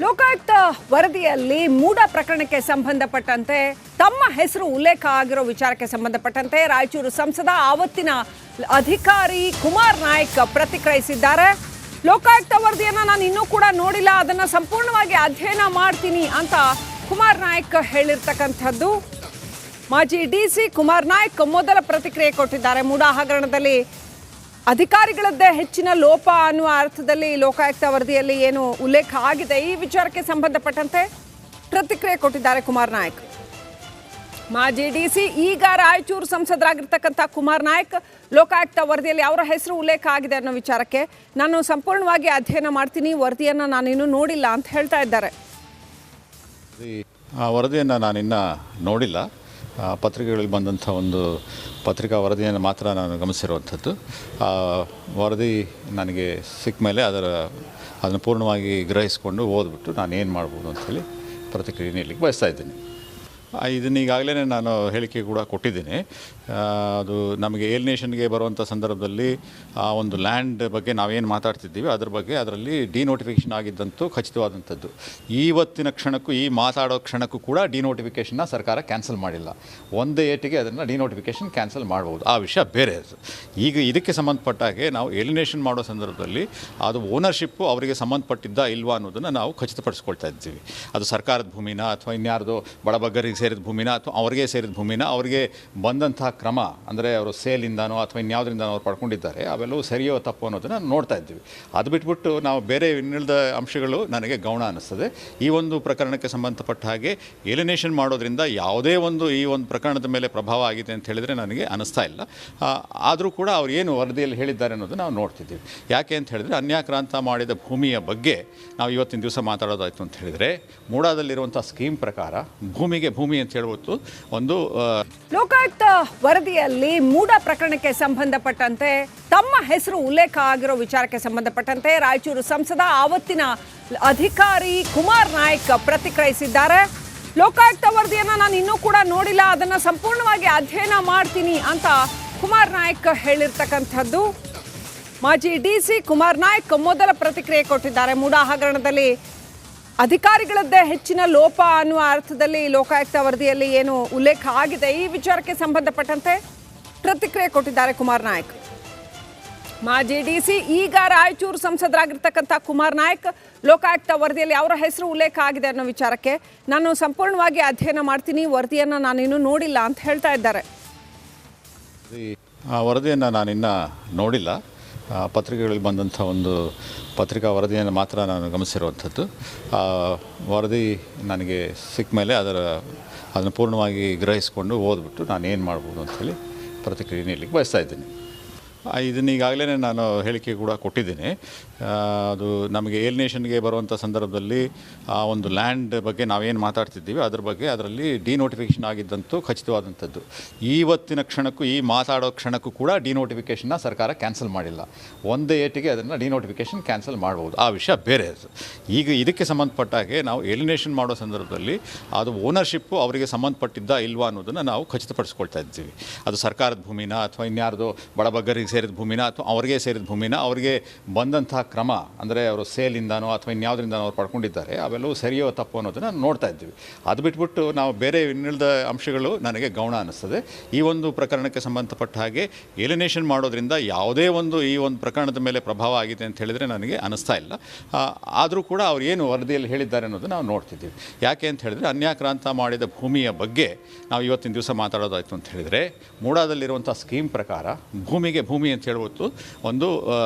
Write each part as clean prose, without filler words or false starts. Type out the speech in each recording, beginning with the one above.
ಲೋಕಾಯುಕ್ತ ವರದಿಯಲ್ಲಿ ಮೂಡ ಪ್ರಕರಣಕ್ಕೆ ಸಂಬಂಧಪಟ್ಟಂತೆ ತಮ್ಮ ಹೆಸರು ಉಲ್ಲೇಖ ಆಗಿರೋ ವಿಚಾರಕ್ಕೆ ಸಂಬಂಧಪಟ್ಟಂತೆ ರಾಯಚೂರು ಸಂಸದ ಆವತ್ತಿನ ಅಧಿಕಾರಿ ಕುಮಾರ್ ನಾಯಕ್ ಪ್ರತಿಕ್ರಿಯಿಸಿದ್ದಾರೆ. ಲೋಕಾಯುಕ್ತ ವರದಿಯನ್ನು ನಾನು ಇನ್ನೂ ಕೂಡ ನೋಡಿಲ್ಲ, ಅದನ್ನು ಸಂಪೂರ್ಣವಾಗಿ ಅಧ್ಯಯನ ಮಾಡ್ತೀನಿ ಅಂತ ಕುಮಾರ್ ನಾಯಕ್ ಹೇಳಿರ್ತಕ್ಕಂಥದ್ದು. ಮಾಜಿ ಡಿಸಿ ಕುಮಾರ್ ನಾಯಕ್ ಮೊದಲ ಪ್ರತಿಕ್ರಿಯೆ ಕೊಟ್ಟಿದ್ದಾರೆ. ಮೂಡ ಹಗರಣದಲ್ಲಿ ಅಧಿಕಾರಿಗಳದ್ದೇ ಹೆಚ್ಚಿನ ಲೋಪ ಅನ್ನುವ ಅರ್ಥದಲ್ಲಿ ಲೋಕಾಯುಕ್ತ ವರದಿಯಲ್ಲಿ ಏನು ಉಲ್ಲೇಖ ಆಗಿದೆ ಈ ವಿಚಾರಕ್ಕೆ ಸಂಬಂಧಪಟ್ಟಂತೆ ಪ್ರತಿಕ್ರಿಯೆ ಕೊಟ್ಟಿದ್ದಾರೆ ಕುಮಾರ್ ನಾಯಕ್. ಮಾಜಿ ಡಿಸಿ ಈಗ ರಾಯಚೂರು ಸಂಸದರಾಗಿರ್ತಕ್ಕಂಥ ಕುಮಾರ್ ನಾಯಕ್ ಲೋಕಾಯುಕ್ತ ವರದಿಯಲ್ಲಿ ಅವರ ಹೆಸರು ಉಲ್ಲೇಖ ಆಗಿದೆ ಅನ್ನೋ ವಿಚಾರಕ್ಕೆ ನಾನು ಸಂಪೂರ್ಣವಾಗಿ ಅಧ್ಯಯನ ಮಾಡ್ತೀನಿ, ವರದಿಯನ್ನು ನಾನಿನ್ನೂ ನೋಡಿಲ್ಲ ಅಂತ ಹೇಳ್ತಾ ಇದ್ದಾರೆ. ವರದಿಯನ್ನು ನಾನಿನ್ನೂ ನೋಡಿಲ್ಲ. ಪತ್ರಿಕೆಗಳಲ್ಲಿ ಬಂದಂಥ ಒಂದು ಪತ್ರಿಕಾ ವರದಿಯನ್ನು ಮಾತ್ರ ನಾನು ಗಮನಿಸಿರುವಂಥದ್ದು. ವರದಿ ನನಗೆ ಸಿಕ್ಕ ಮೇಲೆ ಅದನ್ನು ಪೂರ್ಣವಾಗಿ ಗ್ರಹಿಸಿಕೊಂಡು ಓದ್ಬಿಟ್ಟು ನಾನು ಏನು ಮಾಡ್ಬೋದು ಅಂಥೇಳಿ ಪ್ರತಿಕ್ರಿಯೆ ನೀಡಲಿಕ್ಕೆ ಬಯಸ್ತಾ ಇದ್ದೀನಿ. ಇದನ್ನು ಈಗಾಗಲೇ ನಾನು ಹೇಳಿಕೆ ಕೂಡ ಕೊಟ್ಟಿದ್ದೀನಿ. ಅದು ನಮಗೆ ಏಲಿನೇಷನ್ಗೆ ಬರುವಂಥ ಸಂದರ್ಭದಲ್ಲಿ ಆ ಒಂದು ಲ್ಯಾಂಡ್ ಬಗ್ಗೆ ನಾವೇನು ಮಾತಾಡ್ತಿದ್ದೀವಿ ಅದ್ರ ಬಗ್ಗೆ ಅದರಲ್ಲಿ ಡಿನೋಟಿಫಿಕೇಷನ್ ಆಗಿದ್ದಂತೂ ಖಚಿತವಾದಂಥದ್ದು. ಇವತ್ತಿನ ಕ್ಷಣಕ್ಕೂ ಈ ಮಾತಾಡೋ ಕ್ಷಣಕ್ಕೂ ಕೂಡ ಡಿನೋಟಿಫಿಕೇಷನ್ನ ಸರ್ಕಾರ ಕ್ಯಾನ್ಸಲ್ ಮಾಡಿಲ್ಲ. ಒಂದೇ ಏಟಿಗೆ ಅದನ್ನು ಡಿನೋಟಿಫಿಕೇಷನ್ ಕ್ಯಾನ್ಸಲ್ ಮಾಡ್ಬೋದು, ಆ ವಿಷಯ ಬೇರೆ. ಈಗ ಇದಕ್ಕೆ ಸಂಬಂಧಪಟ್ಟಾಗೆ ನಾವು ಏಲಿನೇಷನ್ ಮಾಡೋ ಸಂದರ್ಭದಲ್ಲಿ ಅದು ಓನರ್ಶಿಪ್ಪು ಅವರಿಗೆ ಸಂಬಂಧಪಟ್ಟಿದ್ದ ಇಲ್ವಾ ಅನ್ನೋದನ್ನು ನಾವು ಖಚಿತಪಡಿಸ್ಕೊಳ್ತಾ ಇದ್ದೀವಿ. ಅದು ಸರ್ಕಾರದ ಭೂಮಿನ ಅಥವಾ ಇನ್ಯಾರ್ದೋ ಬಡಬಗ್ಗರಿಗೆ ಸೇರಿದ ಭೂಮಿನ ಅಥವಾ ಅವ್ರಿಗೆ ಸೇರಿದ ಭೂಮಿನ ಅವ್ರಿಗೆ ಬಂದಂಥ ಕ್ರಮ ಅಂದರೆ ಅವರು ಸೇಲಿಂದನೋ ಅಥವಾ ಇನ್ಯಾವುದರಿಂದನೋ ಅವ್ರು ಪಡ್ಕೊಂಡಿದ್ದಾರೆ, ಅವೆಲ್ಲವೂ ಸರಿಯೋ ತಪ್ಪು ಅನ್ನೋದನ್ನು ನೋಡ್ತಾ ಇದ್ದೀವಿ. ಅದು ಬಿಟ್ಬಿಟ್ಟು ನಾವು ಬೇರೆ ಇನ್ನಿಳಿದ ಅಂಶಗಳು ನನಗೆ ಗೌಣ ಅನ್ನಿಸ್ತದೆ. ಈ ಒಂದು ಪ್ರಕರಣಕ್ಕೆ ಸಂಬಂಧಪಟ್ಟ ಹಾಗೆ ಏಲಿನೇಷನ್ ಮಾಡೋದ್ರಿಂದ ಯಾವುದೇ ಒಂದು ಈ ಒಂದು ಪ್ರಕರಣದ ಮೇಲೆ ಪ್ರಭಾವ ಆಗಿದೆ ಅಂತ ಹೇಳಿದರೆ ನನಗೆ ಅನ್ನಿಸ್ತಾ ಇಲ್ಲ. ಆದರೂ ಕೂಡ ಅವ್ರು ಏನು ವರದಿಯಲ್ಲಿ ಹೇಳಿದ್ದಾರೆ ಅನ್ನೋದು ನಾವು ನೋಡ್ತಿದ್ದೀವಿ. ಯಾಕೆ ಅಂತ ಹೇಳಿದರೆ ಅನ್ಯಾಕ್ರಾಂತ ಮಾಡಿದ ಭೂಮಿಯ ಬಗ್ಗೆ ನಾವು ಇವತ್ತಿನ ದಿವಸ ಮಾತಾಡೋದಾಯಿತು ಅಂತ ಹೇಳಿದರೆ ಮೂಡಾದಲ್ಲಿರುವಂಥ ಸ್ಕೀಮ್ ಪ್ರಕಾರ ಭೂಮಿಗೆ ಭೂಮಿ ಅಂತ ಹೇಳ್ಬೋದು ಒಂದು ಲೋಕಾಯುಕ್ತ ವರದಿಯಲ್ಲಿ ಮೂಡ ಪ್ರಕರಣಕ್ಕೆ ಸಂಬಂಧಪಟ್ಟಂತೆ ತಮ್ಮ ಹೆಸರು ಉಲ್ಲೇಖ ಆಗಿರೋ ವಿಚಾರಕ್ಕೆ ಸಂಬಂಧಪಟ್ಟಂತೆ ರಾಯಚೂರು ಸಂಸದ ಆವತ್ತಿನ ಅಧಿಕಾರಿ ಕುಮಾರ್ ನಾಯಕ್ ಪ್ರತಿಕ್ರಿಯಿಸಿದ್ದಾರೆ. ಲೋಕಾಯುಕ್ತ ವರದಿಯನ್ನು ನಾನು ಇನ್ನೂ ಕೂಡ ನೋಡಿಲ್ಲ, ಅದನ್ನು ಸಂಪೂರ್ಣವಾಗಿ ಅಧ್ಯಯನ ಮಾಡ್ತೀನಿ ಅಂತ ಕುಮಾರ್ ನಾಯಕ್ ಹೇಳಿರ್ತಕ್ಕಂಥದ್ದು. ಮಾಜಿ ಡಿಸಿ ಕುಮಾರ್ ನಾಯಕ್ ಮೊದಲ ಪ್ರತಿಕ್ರಿಯೆ ಕೊಟ್ಟಿದ್ದಾರೆ. ಮೂಡ ಹಗರಣದಲ್ಲಿ ಅಧಿಕಾರಿಗಳದ್ದೇ ಹೆಚ್ಚಿನ ಲೋಪ ಅನ್ನುವ ಅರ್ಥದಲ್ಲಿ ಲೋಕಾಯುಕ್ತ ವರದಿಯಲ್ಲಿ ಏನು ಉಲ್ಲೇಖ ಆಗಿದೆ ಈ ವಿಚಾರಕ್ಕೆ ಸಂಬಂಧಪಟ್ಟಂತೆ ಪ್ರತಿಕ್ರಿಯೆ ಕೊಟ್ಟಿದ್ದಾರೆ ಕುಮಾರ್ ನಾಯಕ್. ಮಾಜಿ ಡಿಸಿ ಈಗ ರಾಯಚೂರು ಸಂಸದರಾಗಿರ್ತಕ್ಕಂಥ ಕುಮಾರ್ ನಾಯಕ್ ಲೋಕಾಯುಕ್ತ ವರದಿಯಲ್ಲಿ ಅವರ ಹೆಸರು ಉಲ್ಲೇಖ ಆಗಿದೆ ಅನ್ನೋ ವಿಚಾರಕ್ಕೆ ನಾನು ಸಂಪೂರ್ಣವಾಗಿ ಅಧ್ಯಯನ ಮಾಡ್ತೀನಿ, ವರದಿಯನ್ನು ನಾನಿನ್ನೂ ನೋಡಿಲ್ಲ ಅಂತ ಹೇಳ್ತಾ ಇದ್ದಾರೆ. ವರದಿಯನ್ನು ನಾನಿನ್ನೂ ನೋಡಿಲ್ಲ. ಪತ್ರಿಕೆಗಳಲ್ಲಿ ಬಂದಂಥ ಒಂದು ಪತ್ರಿಕಾ ವರದಿಯನ್ನು ಮಾತ್ರ ನಾನು ಗಮನಿಸಿರುವಂಥದ್ದು. ವರದಿ ನನಗೆ ಸಿಕ್ಕ ಮೇಲೆ ಅದನ್ನು ಪೂರ್ಣವಾಗಿ ಗ್ರಹಿಸಿಕೊಂಡು ಓದ್ಬಿಟ್ಟು ನಾನು ಏನು ಮಾಡ್ಬೋದು ಅಂಥೇಳಿ ಪ್ರತಿಕ್ರಿಯೆ ನೀಡಲಿಕ್ಕೆ ಬಯಸ್ತಾ ಇದ್ದೀನಿ. ಇದನ್ನು ಈಗಾಗಲೇ ನಾನು ಹೇಳಿಕೆ ಕೂಡ ಕೊಟ್ಟಿದ್ದೀನಿ. ಅದು ನಮಗೆ ಏಲಿನೇಷನ್ಗೆ ಬರುವಂಥ ಸಂದರ್ಭದಲ್ಲಿ ಆ ಒಂದು ಲ್ಯಾಂಡ್ ಬಗ್ಗೆ ನಾವೇನು ಮಾತಾಡ್ತಿದ್ದೀವಿ ಅದ್ರ ಬಗ್ಗೆ ಅದರಲ್ಲಿ ಡಿನೋಟಿಫಿಕೇಷನ್ ಆಗಿದ್ದಂತೂ ಖಚಿತವಾದಂಥದ್ದು. ಇವತ್ತಿನ ಕ್ಷಣಕ್ಕೂ ಈ ಮಾತಾಡೋ ಕ್ಷಣಕ್ಕೂ ಕೂಡ ಡಿನೋಟಿಫಿಕೇಷನ್ನ ಸರ್ಕಾರ ಕ್ಯಾನ್ಸಲ್ ಮಾಡಿಲ್ಲ. ಒಂದೇ ಏಟಿಗೆ ಅದನ್ನು ಡಿನೋಟಿಫಿಕೇಷನ್ ಕ್ಯಾನ್ಸಲ್ ಮಾಡ್ಬೋದು, ಆ ವಿಷಯ ಬೇರೆ. ಈಗ ಇದಕ್ಕೆ ಸಂಬಂಧಪಟ್ಟಾಗೆ ನಾವು ಏಲಿನೇಷನ್ ಮಾಡೋ ಸಂದರ್ಭದಲ್ಲಿ ಅದು ಓನರ್ಶಿಪ್ಪು ಅವರಿಗೆ ಸಂಬಂಧಪಟ್ಟಿದ್ದ ಇಲ್ವಾ ಅನ್ನೋದನ್ನು ನಾವು ಖಚಿತಪಡಿಸ್ಕೊಳ್ತಾ ಇದ್ದೀವಿ. ಅದು ಸರ್ಕಾರದ ಭೂಮಿನ ಅಥವಾ ಇನ್ಯಾರ್ದೋ ಬಡಬಗ್ಗರಿಗೆ ಸೇರಿದ ಭೂಮಿನ ಅಥವಾ ಅವ್ರಿಗೆ ಸೇರಿದ ಭೂಮಿನ ಅವ್ರಿಗೆ ಬಂದಂಥ ಕ್ರಮ ಅಂದರೆ ಅವರು ಸೇಲಿಂದನೋ ಅಥವಾ ಇನ್ಯಾವುದರಿಂದನೋ ಅವ್ರು ಪಡ್ಕೊಂಡಿದ್ದಾರೆ, ಅವೆಲ್ಲವೂ ಸರಿಯೋ ತಪ್ಪು ಅನ್ನೋದನ್ನು ನೋಡ್ತಾ ಇದ್ದೀವಿ. ಅದು ಬಿಟ್ಬಿಟ್ಟು ನಾವು ಬೇರೆ ಇನ್ನಿಳಿದ ಅಂಶಗಳು ನನಗೆ ಗೌಣ ಅನ್ನಿಸ್ತದೆ. ಈ ಒಂದು ಪ್ರಕರಣಕ್ಕೆ ಸಂಬಂಧಪಟ್ಟ ಹಾಗೆ ಏಲಿನೇಷನ್ ಮಾಡೋದ್ರಿಂದ ಯಾವುದೇ ಒಂದು ಈ ಒಂದು ಪ್ರಕರಣದ ಮೇಲೆ ಪ್ರಭಾವ ಆಗಿದೆ ಅಂತ ಹೇಳಿದರೆ ನನಗೆ ಅನ್ನಿಸ್ತಾ ಇಲ್ಲ. ಆದರೂ ಕೂಡ ಅವ್ರು ಏನು ವರದಿಯಲ್ಲಿ ಹೇಳಿದ್ದಾರೆ ಅನ್ನೋದು ನಾವು ನೋಡ್ತಿದ್ದೀವಿ. ಯಾಕೆ ಅಂತ ಹೇಳಿದರೆ ಅನ್ಯಾಕ್ರಾಂತ ಮಾಡಿದ ಭೂಮಿಯ ಬಗ್ಗೆ ನಾವು ಇವತ್ತಿನ ದಿವಸ ಮಾತಾಡೋದಾಯಿತು ಅಂತ ಹೇಳಿದರೆ ಮೂಡಾದಲ್ಲಿರುವಂಥ ಸ್ಕೀಮ್ ಪ್ರಕಾರ ಭೂಮಿಗೆ ಭೂಮಿ ಅಂತ ಹೇಳ್ಬೋದು ಒಂದು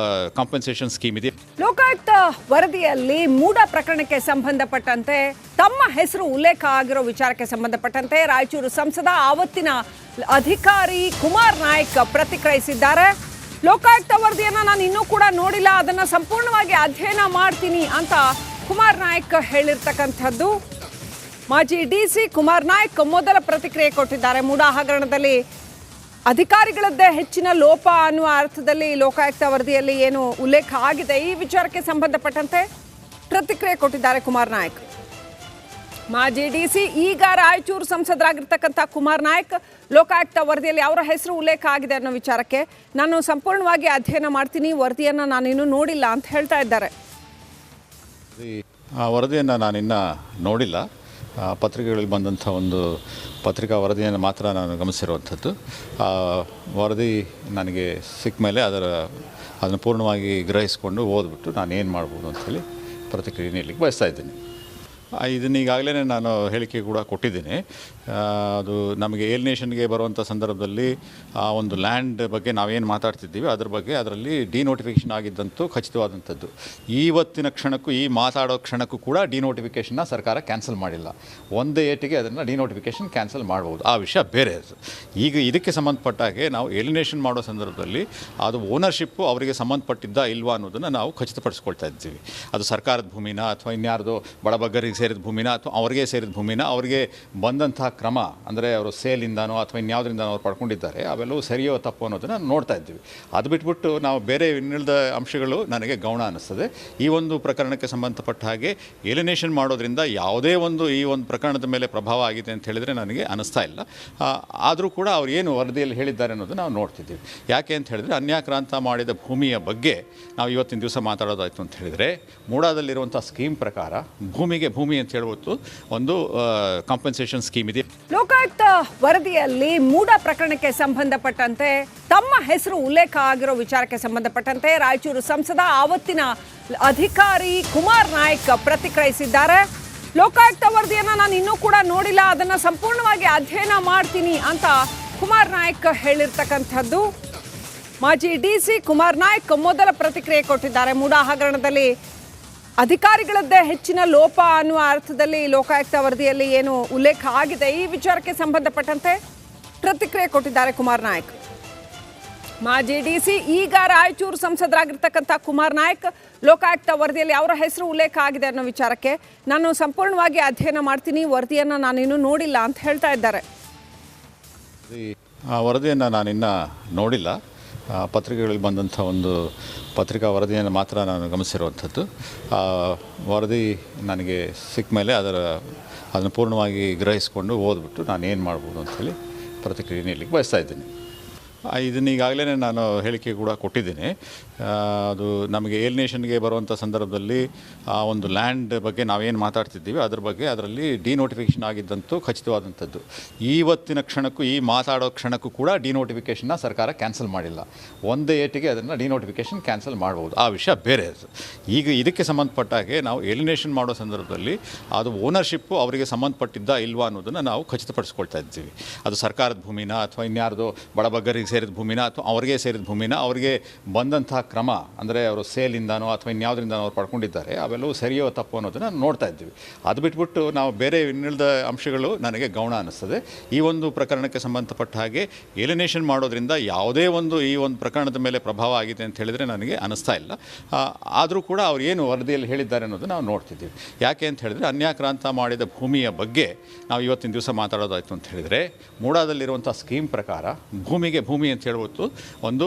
ಕಾಂಪನ್ಸೇಷನ್ ಸ್ಕೀಮ್ ಇದೆ. ಲೋಕಾಯುಕ್ತ ವರದಿಯಲ್ಲಿ ಮೂಡ ಪ್ರಕರಣಕ್ಕೆ ಸಂಬಂಧಪಟ್ಟಂತೆ ತಮ್ಮ ಹೆಸರು ಉಲ್ಲೇಖ ಆಗಿರೋ ವಿಚಾರಕ್ಕೆ ಸಂಬಂಧಪಟ್ಟಂತೆ ರಾಯಚೂರು ಸಂಸದ ಆವತ್ತಿನ ಅಧಿಕಾರಿ ಕುಮಾರ್ ನಾಯಕ್ ಪ್ರತಿಕ್ರಿಯಿಸಿದ್ದಾರೆ. ಲೋಕಾಯುಕ್ತ ವರದಿಯನ್ನು ನಾನು ಇನ್ನೂ ಕೂಡ ನೋಡಿಲ್ಲ, ಅದನ್ನು ಸಂಪೂರ್ಣವಾಗಿ ಅಧ್ಯಯನ ಮಾಡ್ತೀನಿ ಅಂತ ಕುಮಾರ್ ನಾಯಕ್ ಹೇಳಿರ್ತಕ್ಕಂಥದ್ದು. ಮಾಜಿ ಡಿಸಿ ಕುಮಾರ್ ನಾಯಕ್ ಮೊದಲ ಪ್ರತಿಕ್ರಿಯೆ ಕೊಟ್ಟಿದ್ದಾರೆ. ಮೂಡ ಹಗರಣದಲ್ಲಿ ಅಧಿಕಾರಿಗಳದ್ದೇ ಹೆಚ್ಚಿನ ಲೋಪ ಅನ್ನುವ ಅರ್ಥದಲ್ಲಿ ಲೋಕಾಯುಕ್ತ ವರದಿಯಲ್ಲಿ ಏನು ಉಲ್ಲೇಖ ಆಗಿದೆ ಈ ವಿಚಾರಕ್ಕೆ ಸಂಬಂಧಪಟ್ಟಂತೆ ಪ್ರತಿಕ್ರಿಯೆ ಕೊಟ್ಟಿದ್ದಾರೆ ಕುಮಾರ್ ನಾಯಕ್. ಮಾಜಿ ಡಿಸಿ ಈಗ ರಾಯಚೂರು ಸಂಸದರಾಗಿರ್ತಕ್ಕಂಥ ಕುಮಾರ್ ನಾಯಕ್ ಲೋಕಾಯುಕ್ತ ವರದಿಯಲ್ಲಿ ಅವರ ಹೆಸರು ಉಲ್ಲೇಖ ಆಗಿದೆ ಅನ್ನೋ ವಿಚಾರಕ್ಕೆ ನಾನು ಸಂಪೂರ್ಣವಾಗಿ ಅಧ್ಯಯನ ಮಾಡ್ತೀನಿ, ವರದಿಯನ್ನು ನಾನಿನ್ನೂ ನೋಡಿಲ್ಲ ಅಂತ ಹೇಳ್ತಾ ಇದ್ದಾರೆ. ಆ ವರದಿಯನ್ನು ನಾನಿನ್ನೂ ನೋಡಿಲ್ಲ. ಪತ್ರಿಕೆಗಳಲ್ಲಿ ಬಂದಂಥ ಒಂದು ಪತ್ರಿಕಾ ವರದಿಯನ್ನು ಮಾತ್ರ ನಾನು ಗಮನಿಸಿರುವಂಥದ್ದು. ಆ ವರದಿ ನನಗೆ ಸಿಕ್ಕ ಮೇಲೆ ಅದನ್ನು ಪೂರ್ಣವಾಗಿ ಗ್ರಹಿಸಿಕೊಂಡು ಓದ್ಬಿಟ್ಟು ನಾನು ಏನು ಮಾಡ್ಬೋದು ಅಂಥೇಳಿ ಪ್ರತಿಕ್ರಿಯೆ ನೀಡಲಿಕ್ಕೆ ಬಯಸ್ತಾ ಇದ್ದೀನಿ. ಇದನ್ನು ಈಗಾಗಲೇ ನಾನು ಹೇಳಿಕೆ ಕೂಡ ಕೊಟ್ಟಿದ್ದೀನಿ. ಅದು ನಮಗೆ ಏಲಿನೇಷನ್ಗೆ ಬರುವಂಥ ಸಂದರ್ಭದಲ್ಲಿ ಆ ಒಂದು ಲ್ಯಾಂಡ್ ಬಗ್ಗೆ ನಾವೇನು ಮಾತಾಡ್ತಿದ್ದೀವಿ ಅದ್ರ ಬಗ್ಗೆ ಅದರಲ್ಲಿ ಡಿನೋಟಿಫಿಕೇಷನ್ ಆಗಿದ್ದಂತೂ ಖಚಿತವಾದಂಥದ್ದು. ಇವತ್ತಿನ ಕ್ಷಣಕ್ಕೂ ಈ ಮಾತಾಡೋ ಕ್ಷಣಕ್ಕೂ ಕೂಡ ಡಿನೋಟಿಫಿಕೇಷನ್ನ ಸರ್ಕಾರ ಕ್ಯಾನ್ಸಲ್ ಮಾಡಿಲ್ಲ. ಒಂದೇ ಏಟಿಗೆ ಅದನ್ನು ಡಿನೋಟಿಫಿಕೇಷನ್ ಕ್ಯಾನ್ಸಲ್ ಮಾಡ್ಬೋದು, ಆ ವಿಷಯ ಬೇರೆ ಅದು. ಈಗ ಇದಕ್ಕೆ ಸಂಬಂಧಪಟ್ಟ ಹಾಗೆ ನಾವು ಏಲಿನೇಷನ್ ಮಾಡೋ ಸಂದರ್ಭದಲ್ಲಿ ಅದು ಓನರ್ಶಿಪ್ಪು ಅವರಿಗೆ ಸಂಬಂಧಪಟ್ಟಿದ್ದ ಇಲ್ವಾ ಅನ್ನೋದನ್ನು ನಾವು ಖಚಿತಪಡಿಸ್ಕೊಳ್ತಾ ಇದ್ದೀವಿ. ಅದು ಸರ್ಕಾರದ ಭೂಮಿನ ಅಥವಾ ಇನ್ಯಾರ್ದೋ ಬಡಬಗ್ಗರಿಗೆ ಸೇರಿದ ಭೂಮಿನ ಅಥವಾ ಅವ್ರಿಗೆ ಸೇರಿದ ಭೂಮಿನ ಅವ್ರಿಗೆ ಬಂದಂಥ ಕ್ರಮ ಅಂದರೆ ಅವರು ಸೇಲಿಂದನೋ ಅಥವಾ ಇನ್ಯಾವುದರಿಂದ ಅವ್ರು ಪಡ್ಕೊಂಡಿದ್ದಾರೆ ಅವೆಲ್ಲವೂ ಸರಿಯೋ ತಪ್ಪು ಅನ್ನೋದನ್ನು ನೋಡ್ತಾ ಇದ್ದೀವಿ. ಅದು ಬಿಟ್ಬಿಟ್ಟು ನಾವು ಬೇರೆ ಇನ್ನಿಳಿದ ಅಂಶಗಳು ನನಗೆ ಗೌಣ ಅನ್ನಿಸ್ತದೆ. ಈ ಒಂದು ಪ್ರಕರಣಕ್ಕೆ ಸಂಬಂಧಪಟ್ಟ ಹಾಗೆ ಏಲಿನೇಷನ್ ಮಾಡೋದ್ರಿಂದ ಯಾವುದೇ ಒಂದು ಈ ಒಂದು ಪ್ರಕರಣದ ಮೇಲೆ ಪ್ರಭಾವ ಆಗಿದೆ ಅಂತ ಹೇಳಿದರೆ ನನಗೆ ಅನ್ನಿಸ್ತಾ ಇಲ್ಲ. ಆದರೂ ಕೂಡ ಅವ್ರು ಏನು ವರದಿಯಲ್ಲಿ ಹೇಳಿದ್ದಾರೆ ಅನ್ನೋದು ನಾವು ನೋಡ್ತಿದ್ದೀವಿ. ಯಾಕೆ ಅಂತ ಹೇಳಿದರೆ ಅನ್ಯಾಕ್ರಾಂತ ಮಾಡಿದ ಭೂಮಿಯ ಬಗ್ಗೆ ನಾವು ಇವತ್ತಿನ ದಿವಸ ಮಾತಾಡೋದಾಯಿತು ಅಂತ ಹೇಳಿದರೆ ಮೂಡಾದಲ್ಲಿರುವಂಥ ಸ್ಕೀಮ್ ಪ್ರಕಾರ ಭೂಮಿಗೆ ಭೂಮಿ ಅಂತ ಹೇಳ್ಬೋದು ಒಂದು ಕಾಂಪನ್ಸೇಷನ್ ಸ್ಕೀಮ್ ಇದೆ. ಲೋಕಾಯುಕ್ತ ವರದಿಯಲ್ಲಿ ಮೂಡ ಪ್ರಕರಣಕ್ಕೆ ಸಂಬಂಧಪಟ್ಟಂತೆ ತಮ್ಮ ಹೆಸರು ಉಲ್ಲೇಖ ಆಗಿರೋ ವಿಚಾರಕ್ಕೆ ಸಂಬಂಧಪಟ್ಟಂತೆ ರಾಯಚೂರು ಸಂಸದ ಆವತ್ತಿನ ಅಧಿಕಾರಿ ಕುಮಾರ್ ನಾಯಕ್ ಪ್ರತಿಕ್ರಿಯಿಸಿದ್ದಾರೆ. ಲೋಕಾಯುಕ್ತ ವರದಿಯನ್ನು ನಾನು ಇನ್ನೂ ಕೂಡ ನೋಡಿಲ್ಲ, ಅದನ್ನು ಸಂಪೂರ್ಣವಾಗಿ ಅಧ್ಯಯನ ಮಾಡ್ತೀನಿ ಅಂತ ಕುಮಾರ್ ನಾಯಕ್ ಹೇಳಿರ್ತಕ್ಕಂಥದ್ದು. ಮಾಜಿ ಡಿಸಿ ಕುಮಾರ್ ನಾಯಕ್ ಮೊದಲ ಪ್ರತಿಕ್ರಿಯೆ ಕೊಟ್ಟಿದ್ದಾರೆ. ಮೂಡಾ ಹಗರಣದಲ್ಲಿ ಅಧಿಕಾರಿಗಳದ್ದೇ ಹೆಚ್ಚಿನ ಲೋಪ ಅನ್ನುವ ಅರ್ಥದಲ್ಲಿ ಲೋಕಾಯುಕ್ತ ವರದಿಯಲ್ಲಿ ಏನು ಉಲ್ಲೇಖ ಆಗಿದೆ ಈ ವಿಚಾರಕ್ಕೆ ಸಂಬಂಧಪಟ್ಟಂತೆ ಪ್ರತಿಕ್ರಿಯೆ ಕೊಟ್ಟಿದ್ದಾರೆ ಕುಮಾರ್ ನಾಯಕ್. ಮಾಜಿ ಡಿಸಿ ಈಗ ರಾಯಚೂರು ಸಂಸದರಾಗಿರ್ತಕ್ಕಂಥ ಕುಮಾರ್ ನಾಯಕ್ ಲೋಕಾಯುಕ್ತ ವರದಿಯಲ್ಲಿ ಅವರ ಹೆಸರು ಉಲ್ಲೇಖ ಆಗಿದೆ ಅನ್ನೋ ವಿಚಾರಕ್ಕೆ ನಾನು ಸಂಪೂರ್ಣವಾಗಿ ಅಧ್ಯಯನ ಮಾಡ್ತೀನಿ, ವರದಿಯನ್ನು ನಾನಿನ್ನೂ ನೋಡಿಲ್ಲ ಅಂತ ಹೇಳ್ತಾ ಇದ್ದಾರೆ. ಆ ವರದಿಯನ್ನು ನಾನಿನ್ನೂ ನೋಡಿಲ್ಲ. ಪತ್ರಿಕೆಗಳಲ್ಲಿ ಬಂದಂಥ ಒಂದು ಪತ್ರಿಕಾ ವರದಿಯನ್ನು ಮಾತ್ರ ನಾನು ಗಮನಿಸಿರುವಂಥದ್ದು. ವರದಿ ನನಗೆ ಸಿಕ್ಕ ಮೇಲೆ ಅದನ್ನು ಪೂರ್ಣವಾಗಿ ಗ್ರಹಿಸಿಕೊಂಡು ಓದ್ಬಿಟ್ಟು ನಾನು ಏನು ಮಾಡ್ಬೋದು ಅಂಥೇಳಿ ಪ್ರತಿಕ್ರಿಯೆ ನೀಡಲಿಕ್ಕೆ ಬಯಸ್ತಾ ಇದ್ದೀನಿ. ಇದನ್ನು ಈಗಾಗಲೇ ನಾನು ಹೇಳಿಕೆ ಕೂಡ ಕೊಟ್ಟಿದ್ದೀನಿ. ಅದು ನಮಗೆ ಏಲಿನೇಷನ್ಗೆ ಬರುವಂಥ ಸಂದರ್ಭದಲ್ಲಿ ಆ ಒಂದು ಲ್ಯಾಂಡ್ ಬಗ್ಗೆ ನಾವೇನು ಮಾತಾಡ್ತಿದ್ದೀವಿ ಅದ್ರ ಬಗ್ಗೆ ಅದರಲ್ಲಿ ಡಿನೋಟಿಫಿಕೇಷನ್ ಆಗಿದ್ದಂತೂ ಖಚಿತವಾದಂಥದ್ದು. ಇವತ್ತಿನ ಕ್ಷಣಕ್ಕೂ ಈ ಮಾತಾಡೋ ಕ್ಷಣಕ್ಕೂ ಕೂಡ ಡಿನೋಟಿಫಿಕೇಷನ್ನ ಸರ್ಕಾರ ಕ್ಯಾನ್ಸಲ್ ಮಾಡಿಲ್ಲ. ಒಂದೇ ಏಟಿಗೆ ಅದನ್ನು ಡಿನೋಟಿಫಿಕೇಷನ್ ಕ್ಯಾನ್ಸಲ್ ಮಾಡ್ಬೋದು, ಆ ವಿಷಯ ಬೇರೆ ಅದು. ಈಗ ಇದಕ್ಕೆ ಸಂಬಂಧಪಟ್ಟ ಹಾಗೆ ನಾವು ಏಲಿನೇಷನ್ ಮಾಡೋ ಸಂದರ್ಭದಲ್ಲಿ ಅದು ಓನರ್ಶಿಪ್ಪು ಅವರಿಗೆ ಸಂಬಂಧಪಟ್ಟಿದ್ದ ಇಲ್ವಾ ಅನ್ನೋದನ್ನು ನಾವು ಖಚಿತಪಡಿಸ್ಕೊಳ್ತಾ ಇದ್ದೀವಿ. ಅದು ಸರ್ಕಾರದ ಭೂಮಿನ ಅಥವಾ ಇನ್ಯಾರ್ದೋ ಬಡಬಗ್ಗರಿಗೆ ಸೇರಿದ ಭೂಮಿನ ಅಥವಾ ಅವ್ರಿಗೆ ಸೇರಿದ ಭೂಮಿನ ಅವ್ರಿಗೆ ಬಂದಂಥ ಕ್ರಮ ಅಂದರೆ ಅವರು ಸೇಲಿಂದನೋ ಅಥವಾ ಇನ್ಯಾವುದರಿಂದ ಅವ್ರು ಪಡ್ಕೊಂಡಿದ್ದಾರೆ ಅವೆಲ್ಲವೂ ಸರಿಯೋ ತಪ್ಪು ಅನ್ನೋದನ್ನು ನೋಡ್ತಾ ಇದ್ದೀವಿ. ಅದು ಬಿಟ್ಬಿಟ್ಟು ನಾವು ಬೇರೆ ಇನ್ನಿಳಿದ ಅಂಶಗಳು ನನಗೆ ಗೌಣ ಅನ್ನಿಸ್ತದೆ. ಈ ಒಂದು ಪ್ರಕರಣಕ್ಕೆ ಸಂಬಂಧಪಟ್ಟ ಹಾಗೆ ಏಲಿನೇಷನ್ ಮಾಡೋದ್ರಿಂದ ಯಾವುದೇ ಒಂದು ಈ ಒಂದು ಪ್ರಕರಣದ ಮೇಲೆ ಪ್ರಭಾವ ಆಗಿದೆ ಅಂತ ಹೇಳಿದರೆ ನನಗೆ ಅನ್ನಿಸ್ತಾ ಇಲ್ಲ. ಆದರೂ ಕೂಡ ಅವ್ರು ಏನು ವರದಿಯಲ್ಲಿ ಹೇಳಿದ್ದಾರೆ ಅನ್ನೋದು ನಾವು ನೋಡ್ತಿದ್ದೀವಿ. ಯಾಕೆ ಅಂತ ಹೇಳಿದರೆ ಅನ್ಯಾಕ್ರಾಂತ ಮಾಡಿದ ಭೂಮಿಯ ಬಗ್ಗೆ ನಾವು ಇವತ್ತಿನ ದಿವಸ ಮಾತಾಡೋದಾಯಿತು ಅಂತ ಹೇಳಿದರೆ ಮೂಡಾದಲ್ಲಿರುವಂಥ ಸ್ಕೀಮ್ ಪ್ರಕಾರ ಭೂಮಿಗೆ ಭೂಮಿ ಅಂತ ಹೇಳ್ಬೋದು ಒಂದು